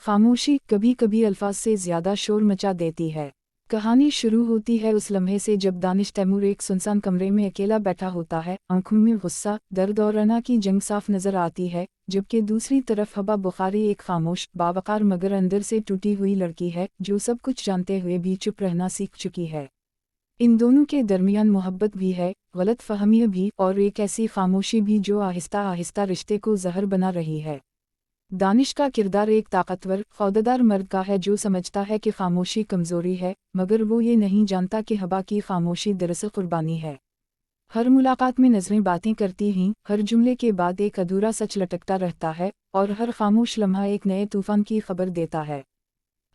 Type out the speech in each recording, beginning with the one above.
खामोशी कभी कभी अल्फाज से ज़्यादा शोर मचा देती है। कहानी शुरू होती है उस लम्हे से जब दानिश तैमूर एक सुनसान कमरे में अकेला बैठा होता है। आंखों में गुस्सा, दर्द और अना की जंग साफ नजर आती है, जबकि दूसरी तरफ हबा बुखारी एक खामोश, बावकार मगर अंदर से टूटी हुई लड़की है जो सब कुछ जानते हुए भी चुप रहना सीख चुकी है। इन दोनों के दरमियान मोहब्बत भी है, गलत फहमियाँ भी, और एक ऐसी खामोशी भी जो आहिस्ता आहिस्ता रिश्ते को जहर बना रही है। दानिश का किरदार एक ताकतवर, खौदार मर्द का है जो समझता है कि खामोशी कमज़ोरी है, मगर वो ये नहीं जानता कि हबा की खामोशी दरअसल कुर्बानी है। हर मुलाकात में नज़रें बातें करती हैं, हर जुमले के बाद एक अधूरा सच लटकता रहता है, और हर खामोश लम्हा एक नए तूफान की खबर देता है।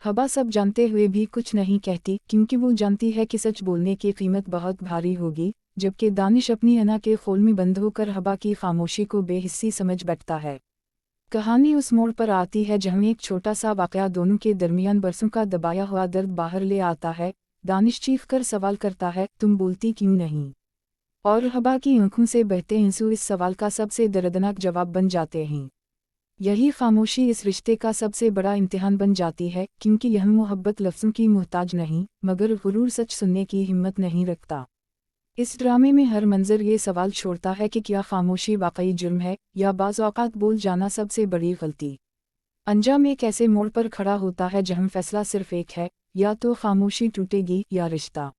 हबा सब जानते हुए भी कुछ नहीं कहती, क्योंकि वो जानती है कि सच बोलने की कीमत बहुत भारी होगी, जबकि दानिश अपनी अना के खोल में बंद होकर हबा की खामोशी को बेहिस्सी समझ बैठता है। कहानी उस मोड़ पर आती है जहाँ एक छोटा सा वाकया दोनों के दरमियान बरसों का दबाया हुआ दर्द बाहर ले आता है। दानिश चीख कर सवाल करता है, तुम बोलती क्यों नहीं? और हबा की आंखों से बहते आंसू इस सवाल का सबसे दर्दनाक जवाब बन जाते हैं। यही खामोशी इस रिश्ते का सबसे बड़ा इम्तिहान बन जाती है, क्योंकि यह मोहब्बत लफ्ज़ों की मोहताज नहीं, मगर गुरूर सच सुनने की हिम्मत नहीं रखता। इस ड्रामे में हर मंजर ये सवाल छोड़ता है कि क्या खामोशी वाकई जुर्म है, या बाज़ औक़ात बोल जाना सबसे बड़ी गलती। अंजाम एक ऐसे मोड़ पर खड़ा होता है जहाँ फैसला सिर्फ एक है, या तो खामोशी टूटेगी या रिश्ता।